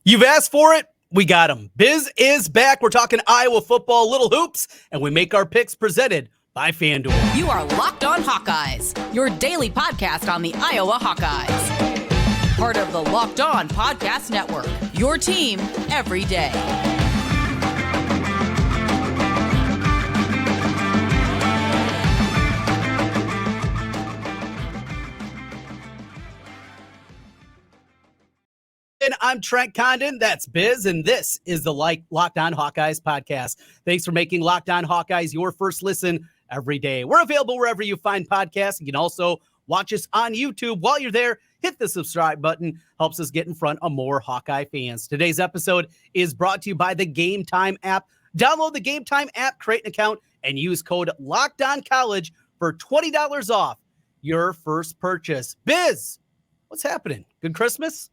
You've asked for it. We got him. Biz is back. We're talking Iowa football, little hoops, and we make our picks presented by Fan Duel. You are Locked On Hawkeyes, your daily podcast on the Iowa Hawkeyes. Part of the Locked On Podcast Network, your team every day. And I'm Trent Condon. That's Biz, and this is the Locked On Hawkeyes podcast. Thanks for making Locked On Hawkeyes your first listen every day. We're available wherever you find podcasts. You can also watch us on YouTube. While you're there, hit the subscribe button. Helps us get in front of more Hawkeye fans. Today's episode is brought to you by the Game Time app. Download the Game Time app, create an account, and use code LOCKEDONCollege for $20 off your first purchase. Biz, what's happening? Good Christmas?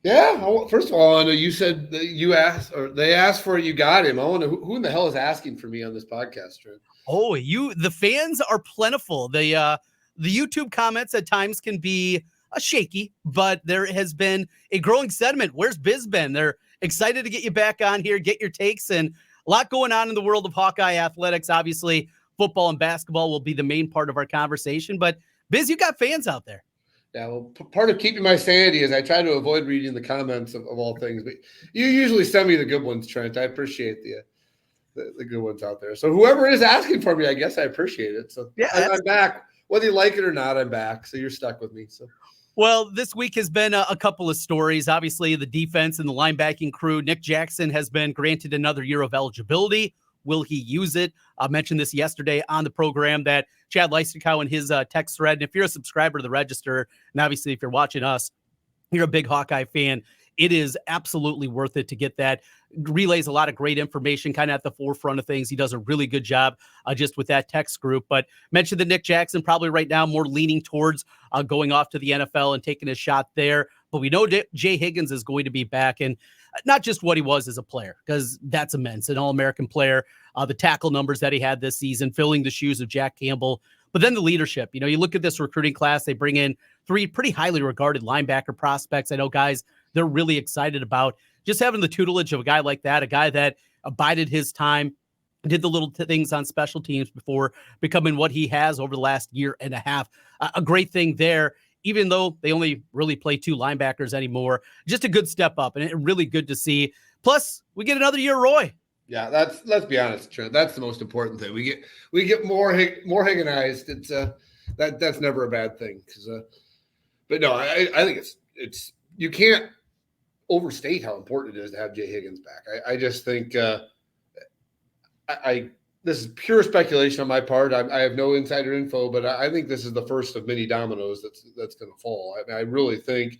Yeah. First of all, I know you said that you asked, or they asked for it. You got him. I want to. Who in the hell is asking for me on this podcast, Trent? Oh, the fans are plentiful. The YouTube comments at times can be shaky, but there has been a growing sentiment. Where's Biz been? They're excited to get you back on here, get your takes, and a lot going on in the world of Hawkeye athletics. Obviously, football and basketball will be the main part of our conversation, but Biz, you got fans out there. Yeah, well, part of keeping my sanity is I try to avoid reading the comments of all things, but you usually send me the good ones, Trent. I appreciate the good ones out there. So whoever is asking for me, I guess I appreciate it. So yeah, I'm back. Whether you like it or not, I'm back. So you're stuck with me. So. Well, this week has been a couple of stories. Obviously, the defense and the linebacking crew. Nick Jackson has been granted another year of eligibility. Will he use it? I mentioned this yesterday on the program that Chad Leistikow in his text thread, and if you're a subscriber to the Register, and obviously if you're watching us, you're a big Hawkeye fan, it is absolutely worth it to get that. Relays a lot of great information kind of at the forefront of things. He does a really good job just with that text group. But mentioned that Nick Jackson probably right now more leaning towards going off to the NFL and taking a shot there. But we know Jay Higgins is going to be back, and not just what he was as a player, because that's immense, an All-American player, the tackle numbers that he had this season, filling the shoes of Jack Campbell, but then the leadership. You know, you look at this recruiting class, they bring in 3 pretty highly regarded linebacker prospects. I know guys they're really excited about just having the tutelage of a guy like that, a guy that abided his time, did the little things on special teams before becoming what he has over the last year and a half. A great thing there. Even though they only really play 2 linebackers anymore, just a good step up and really good to see. Plus, we get another year, Roy. Yeah, let's be honest, Trent. That's the most important thing. We get more Higginized. It's that's never a bad thing. But no, I think it's you can't overstate how important it is to have Jay Higgins back. I just think this is pure speculation on my part. I have no insider info, but I think this is the first of many dominoes that's going to fall. I really think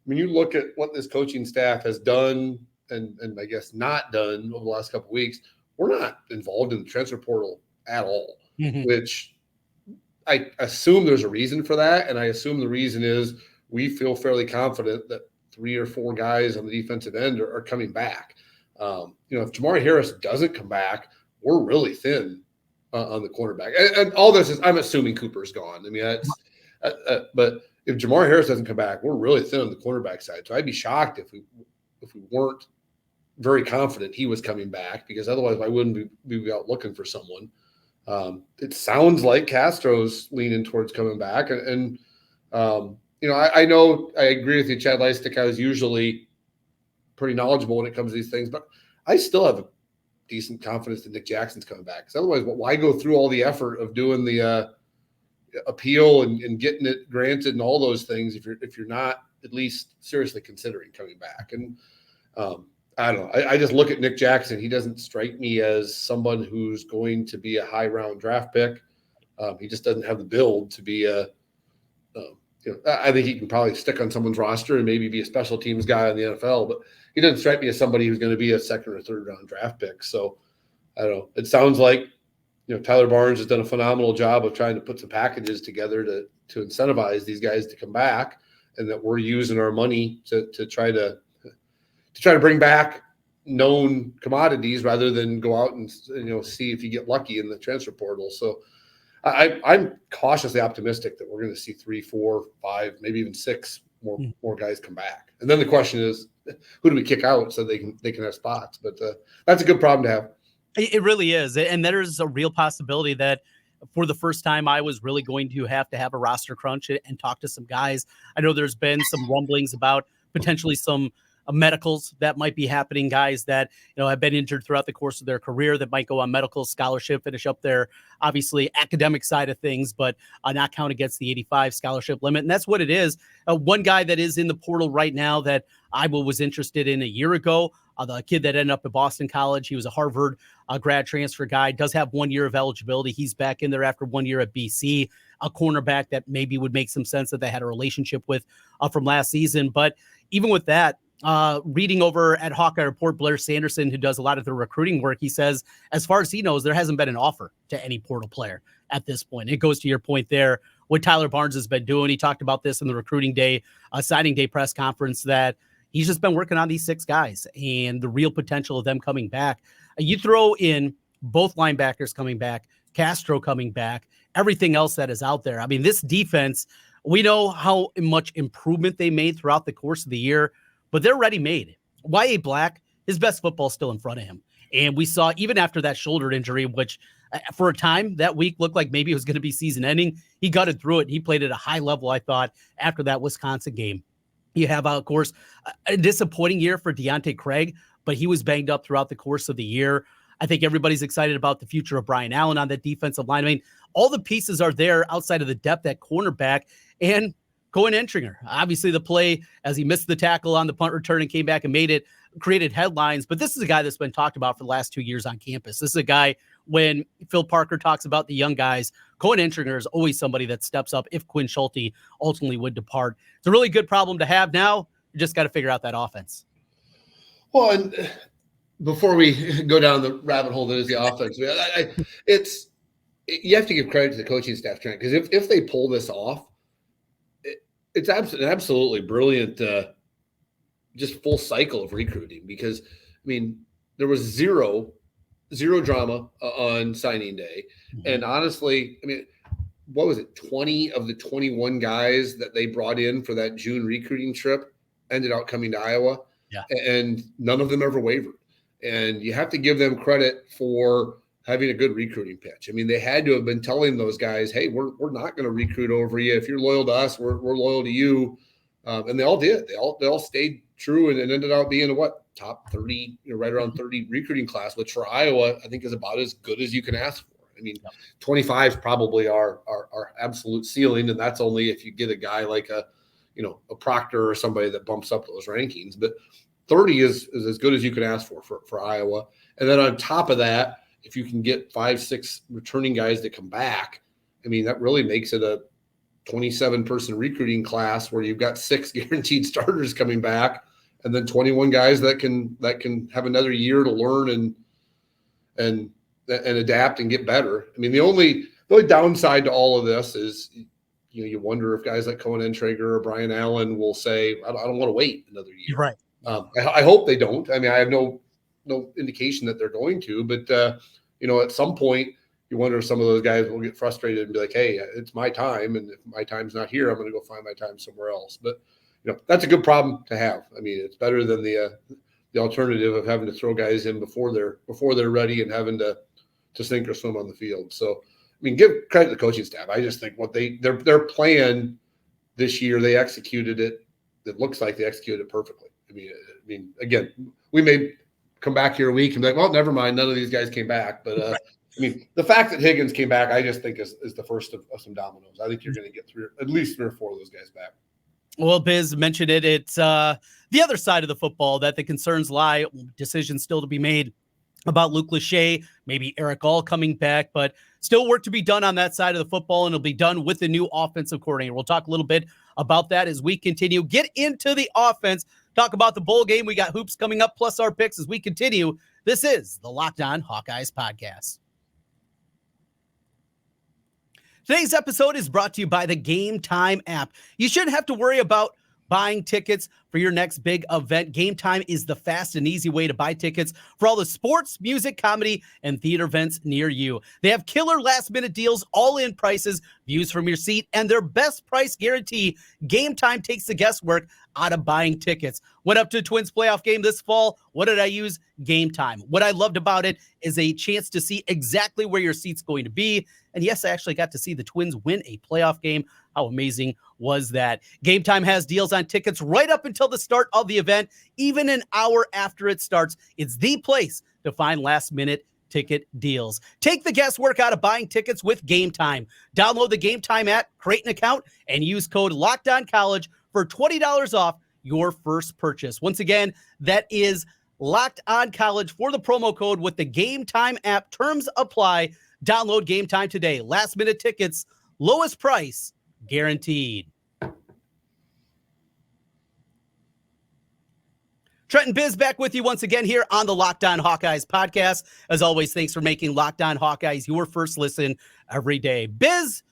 when you look at what this coaching staff has done and I guess not done over the last couple of weeks, we're not involved in the transfer portal at all, which I assume there's a reason for that. And I assume the reason is we feel fairly confident that 3 or 4 guys on the defensive end are coming back. If Jamari Harris doesn't come back, we're really thin on the cornerback. And all this is, I'm assuming Cooper's gone. I mean, but if Jamari Harris doesn't come back, we're really thin on the cornerback side. So I'd be shocked if we weren't very confident he was coming back, because otherwise why wouldn't we be out looking for someone? It sounds like Castro's leaning towards coming back. And I know I agree with you. Chad Leistikow is usually pretty knowledgeable when it comes to these things, but I still have a decent confidence that Nick Jackson's coming back. Because otherwise, why go through all the effort of doing the appeal and getting it granted and all those things if you're not at least seriously considering coming back? And I don't know. I just look at Nick Jackson. He doesn't strike me as someone who's going to be a high round draft pick. He just doesn't have the build to be I think he can probably stick on someone's roster and maybe be a special teams guy in the NFL, but he doesn't strike me as somebody who's going to be a 2nd or 3rd round draft pick. So I don't know. It sounds like, Tyler Barnes has done a phenomenal job of trying to put some packages together to incentivize these guys to come back, and that we're using our money to try to bring back known commodities rather than go out and see if you get lucky in the transfer portal. So I'm cautiously optimistic that we're going to see 3, 4, 5, maybe even 6 more guys come back. And then the question is, who do we kick out so they can have spots? But that's a good problem to have. It really is. And there's a real possibility that for the first time, I was really going to have a roster crunch and talk to some guys. I know there's been some rumblings about potentially some medicals that might be happening, guys that, have been injured throughout the course of their career that might go on medical scholarship, finish up their obviously academic side of things, but not count against the 85 scholarship limit. And that's what it is. One guy that is in the portal right now that I was interested in a year ago, the kid that ended up at Boston College, he was a Harvard grad transfer guy, does have 1 year of eligibility. He's back in there after 1 year at BC, a cornerback that maybe would make some sense that they had a relationship with from last season. But even with that, reading over at Hawkeye Report, Blair Sanderson, who does a lot of the recruiting work, he says, as far as he knows, there hasn't been an offer to any portal player at this point. It goes to your point there, what Tyler Barnes has been doing. He talked about this in the recruiting day, signing day press conference, that he's just been working on these 6 guys and the real potential of them coming back. You throw in both linebackers coming back, Castro coming back, everything else that is out there. I mean, this defense, we know how much improvement they made throughout the course of the year, but they're ready-made. Y.A. Black, his best football is still in front of him. And we saw even after that shoulder injury, which for a time that week looked like maybe it was going to be season ending, he gutted through it. He played at a high level, I thought, after that Wisconsin game. You have, of course, a disappointing year for Deontay Craig, but he was banged up throughout the course of the year. I think everybody's excited about the future of Brian Allen on that defensive line. I mean, all the pieces are there outside of the depth at cornerback. And Cohen Entringer, obviously the play as he missed the tackle on the punt return and came back and made it, created headlines. But this is a guy that's been talked about for the last 2 years on campus. This is a guy, when Phil Parker talks about the young guys, Cohen Entringer is always somebody that steps up if Quinn Schulte ultimately would depart. It's a really good problem to have now. You just got to figure out that offense. Well, and before we go down the rabbit hole that is the offense, you have to give credit to the coaching staff, Trent, because if they pull this off, it's absolutely brilliant, just full cycle of recruiting. Because, I mean, there was zero drama on signing day. And honestly, I mean, what was it? 20 of the 21 guys that they brought in for that June recruiting trip ended up coming to Iowa. Yeah. And none of them ever wavered. And you have to give them credit for having a good recruiting pitch. I mean, they had to have been telling those guys, hey, we're not going to recruit over you. If you're loyal to us, we're loyal to you. And they all did. They all stayed true and ended up being a top 30, right around 30 recruiting class, which for Iowa, I think is about as good as you can ask for. I mean, 25 probably are absolute ceiling. And that's only if you get a guy like a Proctor or somebody that bumps up those rankings. But 30 is as good as you can ask for Iowa. And then on top of that, if you can get 5-6 returning guys that come back, I mean, that really makes it a 27-person recruiting class where you've got 6 guaranteed starters coming back, and then 21 guys that can have another year to learn and adapt and get better. I mean, the only downside to all of this is, you wonder if guys like Cohen Entringer or Brian Allen will say, I don't want to wait another year. Right. I hope they don't. I mean, I have no indication that they're going to, but at some point you wonder if some of those guys will get frustrated and be like, hey, it's my time. And if my time's not here, I'm going to go find my time somewhere else. But that's a good problem to have. I mean, it's better than the alternative of having to throw guys in before they're ready and having to sink or swim on the field. So, I mean, give credit to the coaching staff. I just think what their plan this year, they executed it. It looks like they executed it perfectly. I mean, again, we may come back here a week and be like, well, never mind, none of these guys came back. But I mean, the fact that Higgins came back, I just think is the first of some dominoes. I think you're going to get at least 3 or 4 of those guys back. Well, Biz mentioned it. It's the other side of the football that the concerns lie. Decisions still to be made about Luke Lachey, maybe Eric All coming back, but still work to be done on that side of the football, and it'll be done with the new offensive coordinator. We'll talk a little bit about that as we continue. Get into the offense. Talk about the bowl game. We got hoops coming up, plus our picks as we continue. This is the Locked On Hawkeyes Podcast. Today's episode is brought to you by the Game Time app. You shouldn't have to worry about buying tickets for your next big event. Game Time is the fast and easy way to buy tickets for all the sports, music, comedy, and theater events near you. They have killer last-minute deals, all-in prices, views from your seat, and their best price guarantee. Game Time takes the guesswork out of buying tickets. Went up to the Twins playoff game this fall. What did I use? Game Time. What I loved about it is a chance to see exactly where your seat's going to be. And yes, I actually got to see the Twins win a playoff game. How amazing was that? Game Time has deals on tickets right up until the start of the event, even an hour after it starts. It's the place to find last-minute ticket deals. Take the guesswork out of buying tickets with Game Time. Download the Game Time app, create an account, and use code LOCKEDONCollege for $20 off your first purchase. Once again, that is LOCKEDONCollege for the promo code with the Game Time app. Terms apply. Download Game Time today. Last-minute tickets, lowest price guaranteed. Trent and Biz back with you once again here on the Locked On Hawkeyes podcast. As always, thanks for making Locked On Hawkeyes your first listen every day. Biz,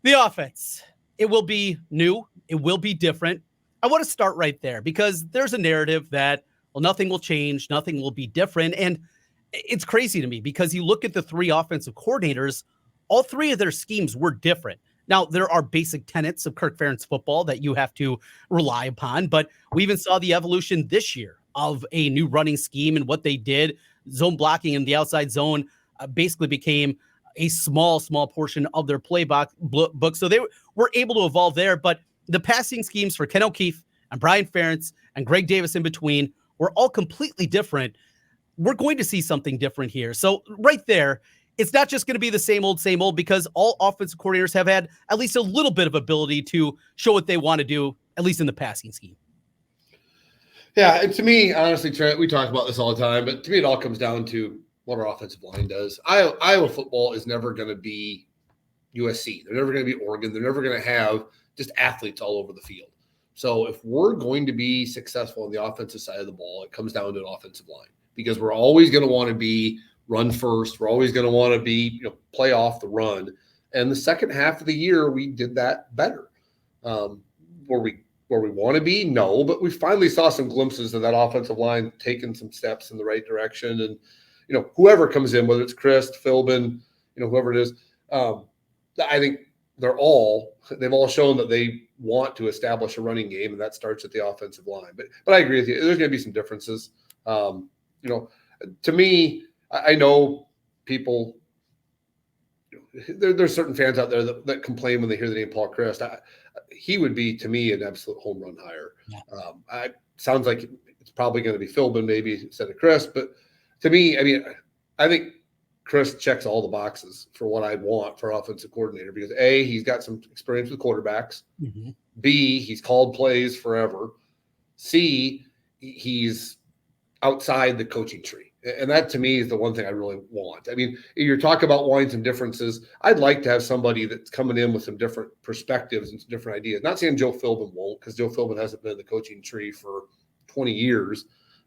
the offense, it will be new. It will be different. I want to start right there because there's a narrative that, well, nothing will change. Nothing will be different. And it's crazy to me because you look at the three offensive coordinators, all three of their schemes were different. Now, there are basic tenets of Kirk Ferentz football that you have to rely upon, but we even saw the evolution this year of a new running scheme and what they did. Zone blocking in the outside zone basically became a small portion of their playbook. So they were able to evolve there, but the passing schemes for Ken O'Keefe and Brian Ferentz and Greg Davis in between were all completely different. We're going to see something different here. So right there, it's not just going to be the same old, because all offensive coordinators have had at least a little bit of ability to show what they want to do, at least in the passing scheme. Yeah, and to me, honestly, Trent, we talk about this all the time, but to me, it all comes down to what our offensive line does. Iowa football is never going to be USC. They're never going to be Oregon. They're never going to have just athletes all over the field. So if we're going to be successful on the offensive side of the ball, it comes down to an offensive line because we're always going to want to be run first. We're always going to want to be, play off the run. And the second half of the year, we did that better. Where we want to be? No, but we finally saw some glimpses of that offensive line taking some steps in the right direction. And, whoever comes in, whether it's Chris, Philbin, whoever it is, I think they've all shown that they want to establish a running game, and that starts at the offensive line. But I agree with you. There's going to be some differences. To me, I know people, there's certain fans out there that complain when they hear the name Paul Chryst. He would be, to me, an absolute home run hire. Yeah. Sounds like it's probably going to be Philbin maybe instead of Chryst. But to me, I think Chryst checks all the boxes for what I want for offensive coordinator because A, he's got some experience with quarterbacks. Mm-hmm. B, he's called plays forever. C, he's outside the coaching tree. And that, to me, is the one thing I really want. You're talking about wanting some differences. I'd like to have somebody that's coming in with some different perspectives and some different ideas. Not saying Joe Philbin won't, because Joe Philbin hasn't been in the coaching tree for 20 years.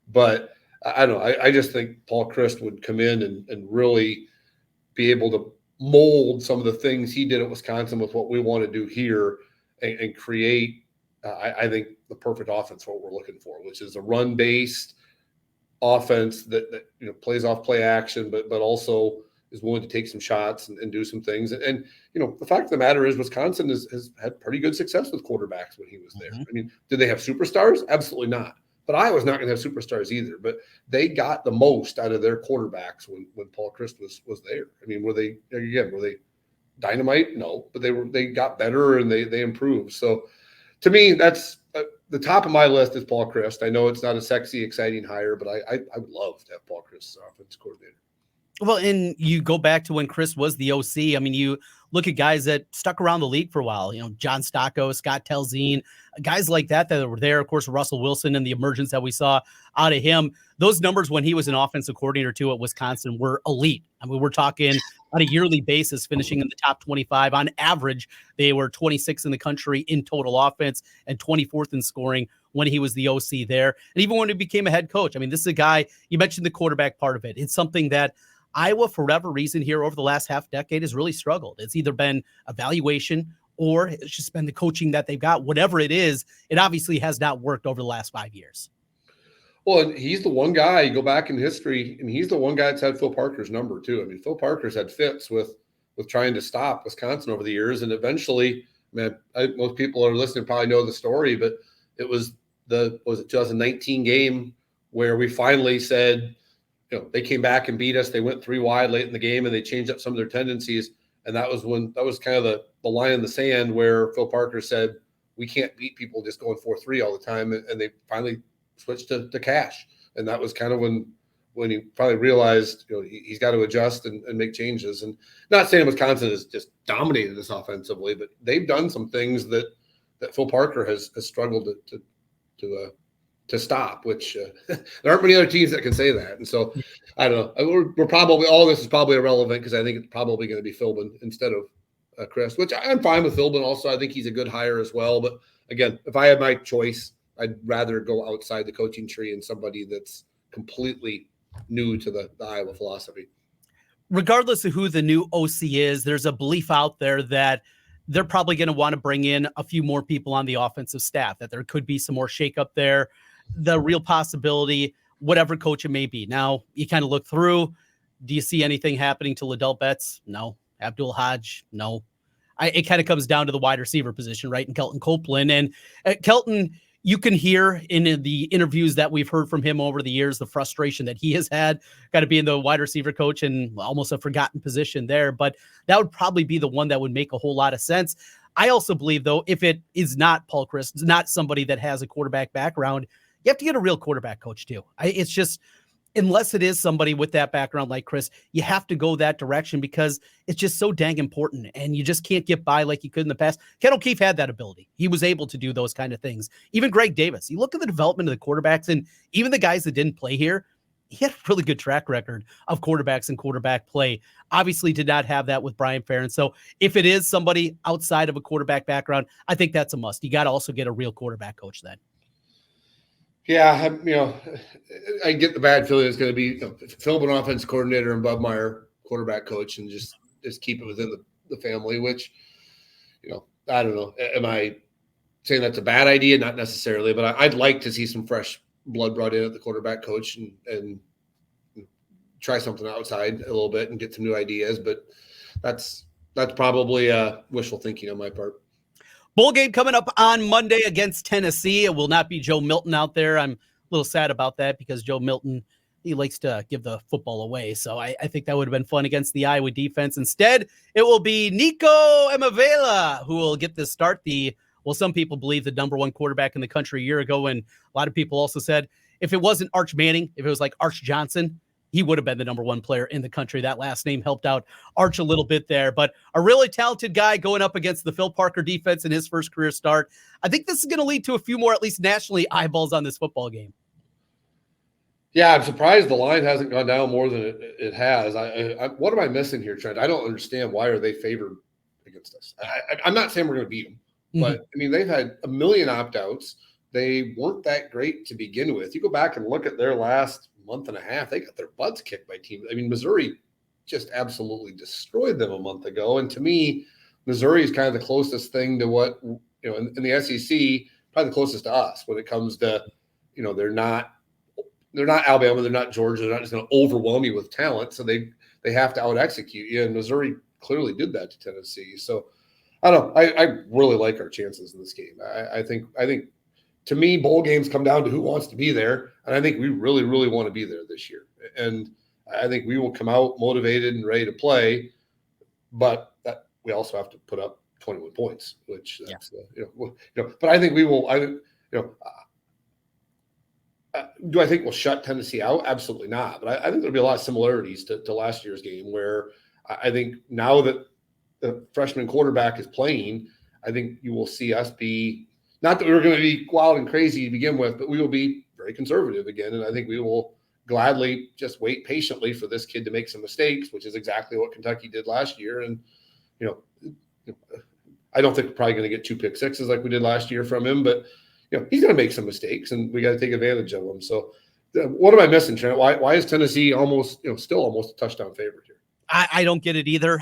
But I don't know. I just think Paul Chryst would come in and really be able to mold some of the things he did at Wisconsin with what we want to do here and create, I think, the perfect offense for what we're looking for, which is a run-based offense that plays off play action, but also is willing to take some shots and do some things. And the fact of the matter is Wisconsin has had pretty good success with quarterbacks when he was there. Mm-hmm. Did they have superstars? Absolutely not. But Iowa's not going to have superstars either. But they got the most out of their quarterbacks when Paul Chryst was there. Were they dynamite? No, but they got better and they improved. So to me, that's the top of my list is Paul Chryst. I know it's not a sexy, exciting hire, but I would love to have Paul Chryst as offensive coordinator. Well, and you go back to when Chryst was the OC. You look at guys that stuck around the league for a while, John Stocco, Scott Telzine, guys like that were there. Of course, Russell Wilson and the emergence that we saw out of him. Those numbers when he was an offensive coordinator too at Wisconsin were elite. We're talking on a yearly basis, finishing in the top 25. On average, they were 26th in the country in total offense and 24th in scoring when he was the OC there. And even when he became a head coach, this is a guy, you mentioned the quarterback part of it. It's something that Iowa, for whatever reason here over the last half decade, has really struggled. It's either been evaluation or it's just been the coaching that they've got. Whatever it is, it obviously has not worked over the last 5 years. Well, and he's the one guy, you go back in history, and he's the one guy that's had Phil Parker's number too. I mean, Phil Parker's had fits with trying to stop Wisconsin over the years. And eventually, most people are listening probably know the story, but it was the 2019 game where we finally said, they came back and beat us. They went 3 wide late in the game and they changed up some of their tendencies. And that was kind of the line in the sand where Phil Parker said, we can't beat people just going 4-3 all the time. And they finally switched to cash. And that was kind of when he probably realized, he's got to adjust and make changes. And not saying Wisconsin has just dominated this offensively, but they've done some things that Phil Parker has struggled to stop, which there aren't many other teams that can say that. And so I don't know. We're probably, all this is probably irrelevant because I think it's probably going to be Philbin instead of Chris, which I'm fine with Philbin also. I think he's a good hire as well. But again, if I had my choice, I'd rather go outside the coaching tree and somebody that's completely new to the Iowa philosophy. Regardless of who the new OC is, there's a belief out there that they're probably going to want to bring in a few more people on the offensive staff, that there could be some more shakeup there. The real possibility, whatever coach it may be. Now, you kind of look through. Do you see anything happening to Liddell Betts? No. Abdul Hodge? No. It kind of comes down to the wide receiver position, right? And Kelton Copeland. And Kelton, you can hear in the interviews that we've heard from him over the years, the frustration that he has had, got to be in the wide receiver coach and almost a forgotten position there. But that would probably be the one that would make a whole lot of sense. I also believe, though, if it is not Paul Chryst, not somebody that has a quarterback background, you have to get a real quarterback coach too. It's just, unless it is somebody with that background like Chris, you have to go that direction because it's just so dang important and you just can't get by like you could in the past. Ken O'Keefe had that ability. He was able to do those kind of things. Even Greg Davis, you look at the development of the quarterbacks and even the guys that didn't play here, he had a really good track record of quarterbacks and quarterback play. Obviously did not have that with Brian Ferentz. So if it is somebody outside of a quarterback background, I think that's a must. You got to also get a real quarterback coach then. Yeah, I get the bad feeling it's going to be Philbin offense coordinator and Bob Meyer quarterback coach, and just keep it within the family. Which, I don't know. Am I saying that's a bad idea? Not necessarily, but I'd like to see some fresh blood brought in at the quarterback coach and try something outside a little bit and get some new ideas. But that's probably wishful thinking on my part. Bowl game coming up on Monday against Tennessee. It will not be Joe Milton out there. I'm a little sad about that because Joe Milton, he likes to give the football away. So I think that would have been fun against the Iowa defense. Instead, it will be Nico Emavela who will get this start. Some people believe the number one quarterback in the country a year ago. And a lot of people also said if it wasn't Arch Manning, if it was like Arch Johnson, he would have been the number one player in the country. That last name helped out Arch a little bit there, but a really talented guy going up against the Phil Parker defense in his first career start. I think this is going to lead to a few more, at least nationally, eyeballs on this football game. Yeah, I'm surprised the line hasn't gone down more than it has. What am I missing here, Trent? I don't understand. Why are they favored against us? I'm not saying we're going to beat them, but I mean, they've had a million opt-outs. They weren't that great to begin with. You go back and look at their last month and a half, they got their butts kicked by teams. I mean, Missouri just absolutely destroyed them a month ago. And to me, Missouri is kind of the closest thing to what, in the SEC, probably the closest to us when it comes to, they're not Alabama, they're not Georgia, they're not just going to overwhelm you with talent. So they have to out execute you. And Missouri clearly did that to Tennessee. So I don't know. I really like our chances in this game. I think to me, bowl games come down to who wants to be there. And I think we really, really want to be there this year. And I think we will come out motivated and ready to play, but we also have to put up 21 points, which that's, but I think we will, do I think we'll shut Tennessee out? Absolutely not. But I think there'll be a lot of similarities to last year's game where I think now that the freshman quarterback is playing, I think you will see us be, not that we were going to be wild and crazy to begin with, but we will be very conservative again. And I think we will gladly just wait patiently for this kid to make some mistakes, which is exactly what Kentucky did last year. And, I don't think we're probably going to get 2 pick sixes like we did last year from him, but, he's going to make some mistakes and we got to take advantage of them. So what am I missing, Trent? Why is Tennessee almost, still almost a touchdown favorite here? I don't get it either.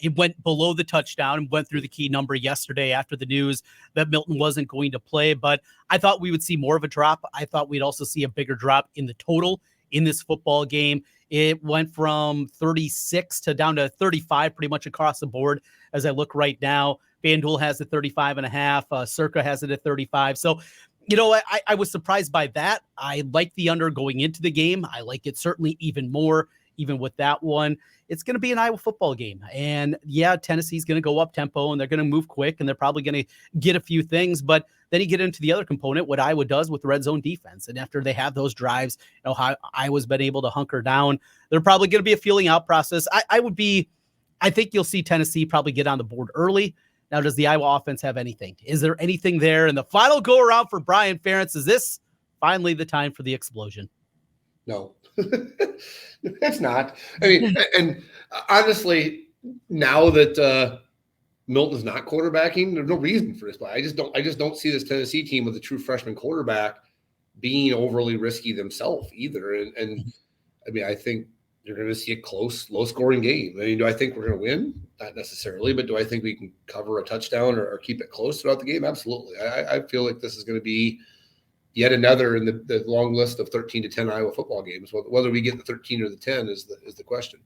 It went below the touchdown and went through the key number yesterday after the news that Milton wasn't going to play. But I thought we would see more of a drop. I thought we'd also see a bigger drop in the total in this football game. It went from 36 to down to 35 pretty much across the board as I look right now. Fan Duel has it 35.5. Circa has it at 35. So, I was surprised by that. I like the under going into the game. I like it certainly even more, even with that one. It's going to be an Iowa football game. And yeah, Tennessee's going to go up tempo and they're going to move quick and they're probably going to get a few things. But then you get into the other component, what Iowa does with red zone defense. And after they have those drives, how Iowa's been able to hunker down, they're probably going to be a feeling out process. I think you'll see Tennessee probably get on the board early. Now, does the Iowa offense have anything? Is there anything there? And the final go around for Brian Ferentz, is this finally the time for the explosion? No, it's not. I mean, and honestly, now that Milton's not quarterbacking, there's no reason for this play. I just don't see this Tennessee team with a true freshman quarterback being overly risky themselves either. And I mean, I think you're going to see a close, low-scoring game. I mean, do I think we're going to win? Not necessarily, but do I think we can cover a touchdown or keep it close throughout the game? Absolutely. I feel like this is going to be yet another in the long list of 13 to 10 Iowa football games. Whether we get the 13 or the 10 is the question.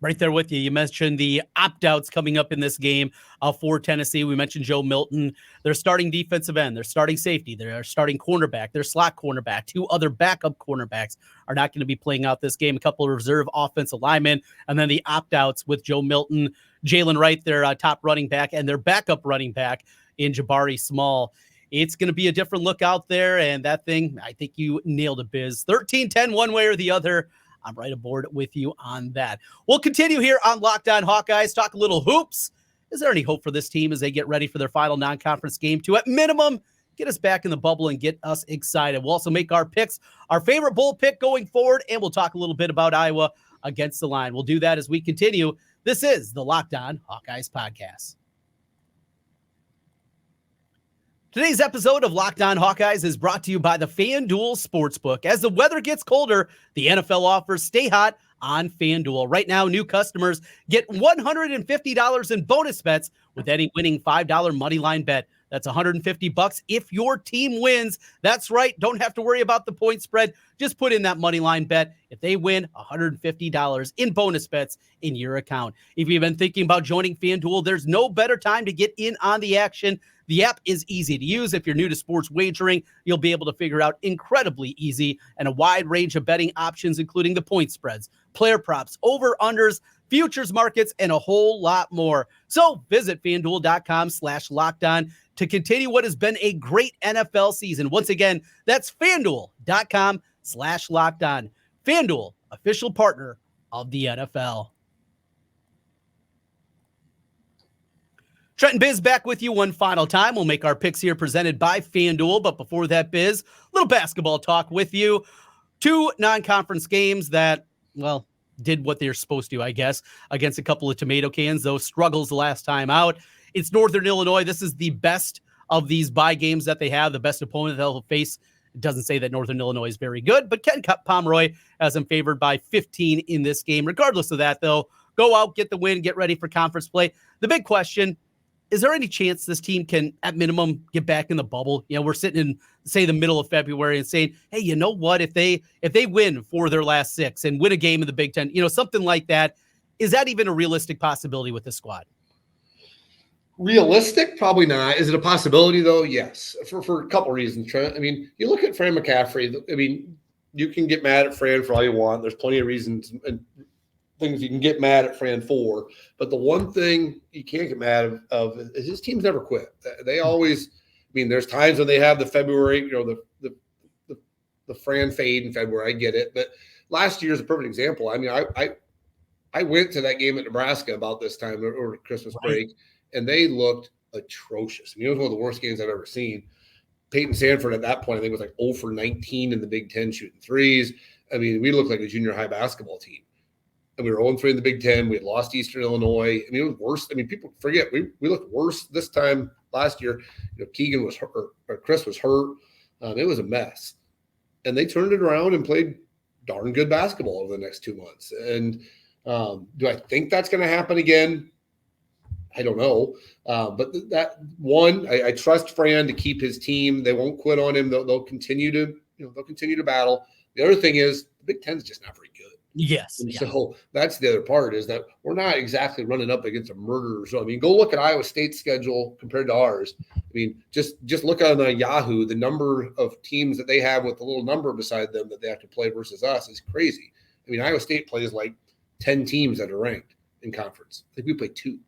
Right there with you. You mentioned the opt-outs coming up in this game for Tennessee. We mentioned Joe Milton. They're starting defensive end. They're starting safety. They're starting cornerback. They're slot cornerback. 2 other backup cornerbacks are not going to be playing out this game. A couple of reserve offensive linemen. And then the opt-outs with Joe Milton, Jalen Wright, their top running back, and their backup running back in Jabari Small. It's going to be a different look out there. And that thing, I think you nailed it, Biz. 13-10 one way or the other. I'm right aboard with you on that. We'll continue here on Locked On Hawkeyes, talk a little hoops. Is there any hope for this team as they get ready for their final non-conference game to, at minimum, get us back in the bubble and get us excited? We'll also make our picks, our favorite bowl pick going forward, and we'll talk a little bit about Iowa against the line. We'll do that as we continue. This is the Locked On Hawkeyes Podcast. Today's episode of Locked On Hawkeyes is brought to you by the Fan Duel Sportsbook. As the weather gets colder, the NFL offers stay hot on Fan Duel. Right now, new customers get $150 in bonus bets with any winning $5 moneyline bet. That's $150 if your team wins. That's right. Don't have to worry about the point spread. Just put in that moneyline bet. If they win, $150 in bonus bets in your account. If you've been thinking about joining FanDuel, there's no better time to get in on the action. The app is easy to use. If you're new to sports wagering, you'll be able to figure out incredibly easy and a wide range of betting options, including the point spreads, player props, over-unders, futures markets, and a whole lot more. So visit FanDuel.com/lockedon to continue what has been a great NFL season. Once again, that's FanDuel.com/lockedon. FanDuel, official partner of the NFL. Trent and Biz back with you one final time. We'll make our picks here presented by FanDuel. But before that, Biz, a little basketball talk with you. 2 non-conference games that, well, did what they're supposed to, I guess, against a couple of tomato cans. Those struggles the last time out. It's Northern Illinois. This is the best of these bye games that they have, the best opponent they'll face. It doesn't say that Northern Illinois is very good, but Ken Pomeroy has them favored by 15 in this game. Regardless of that, though, go out, get the win, get ready for conference play. The big question, is there any chance this team can, at minimum, get back in the bubble? You know, we're sitting in, say, the middle of February and saying, hey, you know what? If they win 4 of their last 6 and win a game in the Big Ten, something like that, is that even a realistic possibility with this squad? Realistic? Probably not. Is it a possibility, though? Yes, for a couple reasons, Trent. I mean, you look at Fran McCaffrey. I mean, you can get mad at Fran for all you want. There's plenty of reasons and things you can get mad at Fran for. But the one thing you can't get mad of is his teams never quit. They always, I mean, there's times when they have the February, the Fran fade in February. I get it. But last year is a perfect example. I mean, I went to that game at Nebraska about this time over Christmas break, and they looked atrocious. I mean, it was one of the worst games I've ever seen. Peyton Sanford at that point, I think, was like 0 for 19 in the Big Ten shooting threes. I mean, we looked like a junior high basketball team. And we were 0-3 in the Big Ten. We had lost Eastern Illinois. I mean, it was worse. I mean, people forget we looked worse this time last year. Keegan was hurt, or Chris was hurt. It was a mess. And they turned it around and played darn good basketball over the next 2 months. And Do I think that's going to happen again? I don't know. But that one, I trust Fran to keep his team. They won't quit on him. They'll continue to battle. The other thing is the Big Ten is just not very good. Yes. And so that's the other part, is that we're not exactly running up against a murderer. So, I mean, go look at Iowa State's schedule compared to ours. I mean, just look on Yahoo, the number of teams that they have with a little number beside them that they have to play versus us is crazy. I mean, Iowa State plays like 10 teams that are ranked in conference. I think we play 2.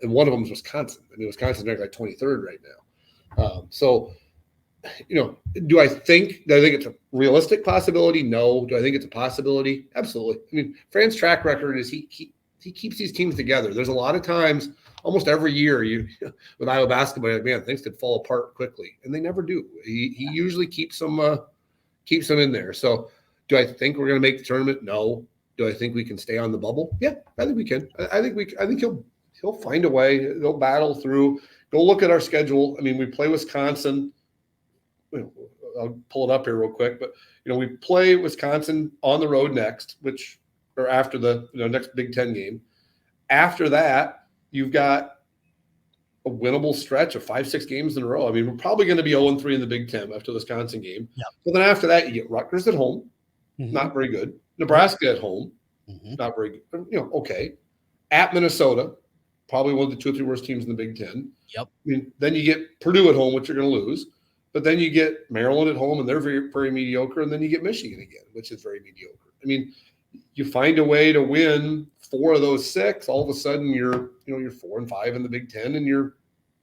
And one of them is Wisconsin. I mean, Wisconsin's ranked like 23rd right now. So, do I think it's a realistic possibility? No. Do I think it's a possibility? Absolutely. I mean, Fran's track record is he keeps these teams together. There's a lot of times, almost every year, with Iowa basketball, like, man, things could fall apart quickly, and they never do. He usually keeps them in there. So, do I think we're going to make the tournament? No. Do I think we can stay on the bubble? Yeah, I think we can. I think he'll find a way. They'll battle through. Go look at our schedule. I mean, we play Wisconsin. I'll pull it up here real quick, but we play Wisconsin on the road next, or after the next Big Ten game. After that, you've got a winnable stretch of 5-6 games in a row. I mean, we're probably going to be 0-3 in the Big Ten after the Wisconsin game. Yep. But then after that, you get Rutgers at home, not very good. Nebraska at home, not very good. Okay. At Minnesota, probably one of the 2 or 3 worst teams in the Big Ten. Yep. I mean, then you get Purdue at home, which you're going to lose. But then you get Maryland at home, and they're very, very mediocre. And then you get Michigan again, which is very mediocre. I mean, you find a way to win 4 of those 6. All of a sudden, you're 4-5 in the Big Ten, and you're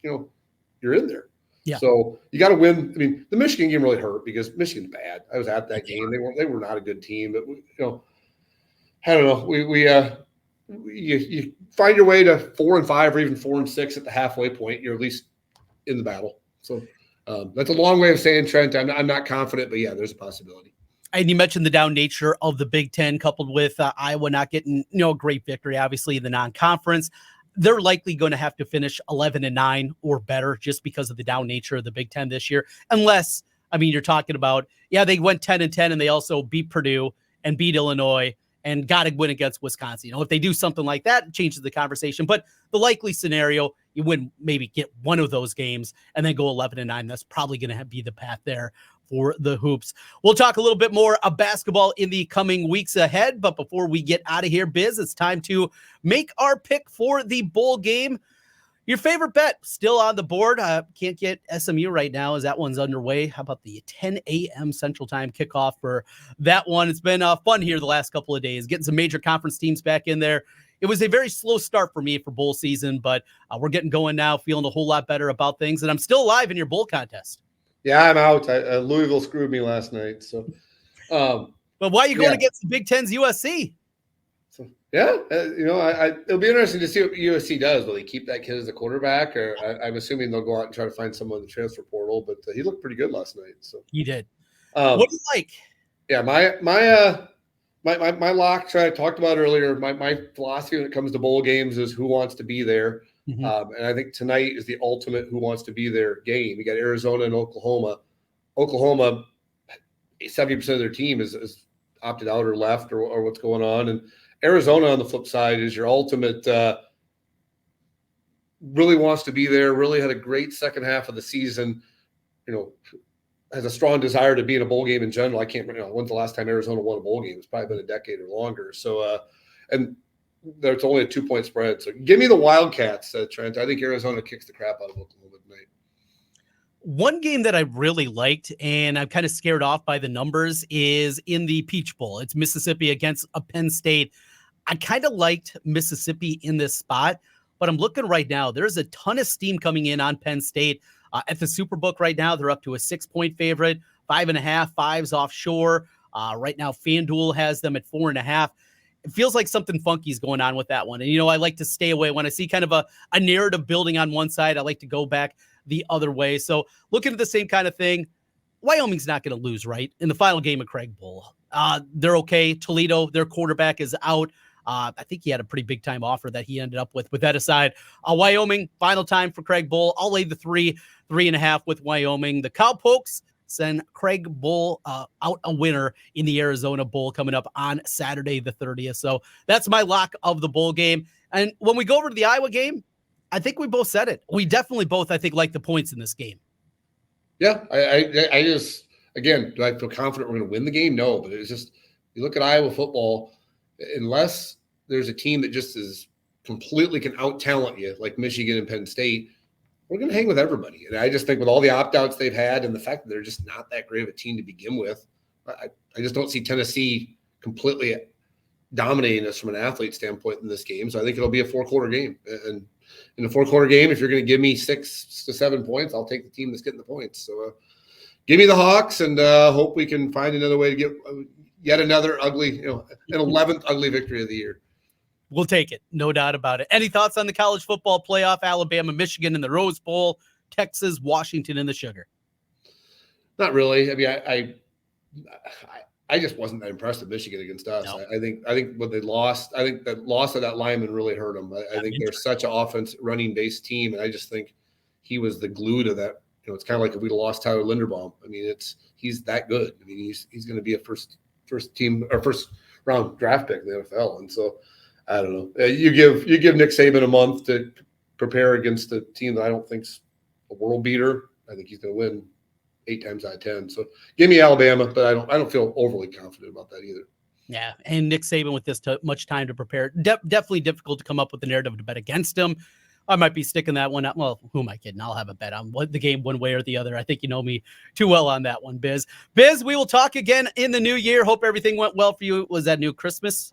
in there. Yeah. So you got to win. I mean, the Michigan game really hurt because Michigan's bad. I was at that game. They were not a good team. But I don't know. You find your way to 4-5 or even 4-6 at the halfway point. You're at least in the battle. So. That's a long way of saying, Trent, I'm not confident, but yeah, there's a possibility. And you mentioned the down nature of the Big Ten, coupled with Iowa not getting a great victory, obviously, the non-conference. They're likely going to have to finish 11-9 or better just because of the down nature of the Big Ten this year. Unless, I mean, you're talking about, they went 10-10 and they also beat Purdue and beat Illinois and got to win against Wisconsin. If they do something like that, it changes the conversation. But the likely scenario, you wouldn't maybe get one of those games and then go 11-9. That's probably going to be the path there for the Hoops. We'll talk a little bit more of basketball in the coming weeks ahead. But before we get out of here, Biz, it's time to make our pick for the bowl game. Your favorite bet still on the board. Can't get SMU right now as that one's underway. How about the 10 a.m. Central Time kickoff for that one? It's been fun here the last couple of days, getting some major conference teams back in there. It was a very slow start for me for bowl season, but we're getting going now, feeling a whole lot better about things. And I'm still alive in your bowl contest. Yeah, I'm out. Louisville screwed me last night. So, but why are you going against the Big Ten's USC? Yeah, it'll be interesting to see what USC does. Will they keep that kid as a quarterback, or I'm assuming they'll go out and try to find someone in the transfer portal? But he looked pretty good last night. So he did. What do you like? Yeah, my lock. I talked about earlier. My philosophy when it comes to bowl games is who wants to be there, and I think tonight is the ultimate who wants to be there game. You got Arizona and Oklahoma. Oklahoma, 70% of their team is opted out or left or what's going on, and Arizona, on the flip side, is your ultimate really wants to be there, really had a great second half of the season, has a strong desire to be in a bowl game in general. I can't remember when's the last time Arizona won a bowl game. It's probably been a decade or longer. So, and there's only a 2-point spread. So give me the Wildcats, Trent. I think Arizona kicks the crap out of Oklahoma tonight. One game that I really liked, and I'm kind of scared off by the numbers, is in the Peach Bowl. It's Mississippi against a Penn State. I kind of liked Mississippi in this spot, but I'm looking right now. There's a ton of steam coming in on Penn State. At the Superbook right now, they're up to a 6-point favorite, 5.5, 5's offshore. Right now, Fan Duel has them at 4.5. It feels like something funky is going on with that one. And, I like to stay away. When I see kind of a narrative building on one side, I like to go back the other way. So looking at the same kind of thing, Wyoming's not going to lose, right? In the final game of Craig Bowl. They're okay. Toledo, their quarterback is out. I think he had a pretty big time offer that he ended up with. With that aside, Wyoming, final time for Craig Bowl. I'll lay the 3.5 with Wyoming. The Cowpokes, send Craig Bull out a winner in the Arizona Bowl coming up on Saturday the 30th. So that's my lock of the bowl game. And when we go over to the Iowa game, I think we both said it. We definitely both, I think, like the points in this game. Yeah, I just, again, do I feel confident we're going to win the game? No, but it's just, you look at Iowa football, unless there's a team that just is completely can out-talent you, like Michigan and Penn State, we're going to hang with everybody. And I just think with all the opt-outs they've had and the fact that they're just not that great of a team to begin with, I just don't see Tennessee completely dominating us from an athlete standpoint in this game. So I think it'll be a 4-quarter game. And in a 4-quarter game, if you're going to give me 6 to 7 points, I'll take the team that's getting the points. So give me the Hawks, and hope we can find another way to get yet another ugly, an 11th ugly victory of the year. We'll take it. No doubt about it. Any thoughts on the college football playoff? Alabama, Michigan in the Rose Bowl, Texas, Washington in the Sugar. Not really. I mean, I just wasn't that impressed with Michigan against us. No. I think when they lost, I think the loss of that lineman really hurt them. I think they're such an offense running based team, and I just think he was the glue to that. It's kind of like if we'd lost Tyler Linderbaum. I mean, he's that good. I mean, he's going to be a first team or first round draft pick in the NFL, and so I don't know. You give Nick Saban a month to prepare against a team that I don't think's a world beater. I think he's going to win 8 times out of 10. So give me Alabama, but I don't feel overly confident about that either. Yeah, and Nick Saban with this much time to prepare, definitely difficult to come up with the narrative to bet against him. I might be sticking that one out. Well, who am I kidding? I'll have a bet on the game one way or the other. I think you know me too well on that one, Biz. Biz, we will talk again in the new year. Hope everything went well for you. Was that new Christmas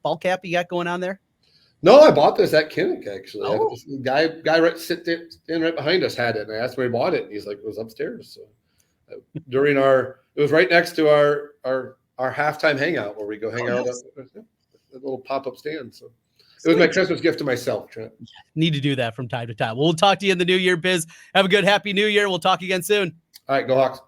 ball cap you got going on there? No, I bought this at Kinnick, actually. Oh. Guy standing right behind us had it, and I asked where he bought it, and he's like, it was upstairs. So it was right next to our halftime hangout where we go hang out at a little pop-up stand. So it was my Christmas gift to myself, Trent. Need to do that from time to time. We'll talk to you in the new year, Biz. Have a good, happy new year. We'll talk again soon. All right, go Hawks.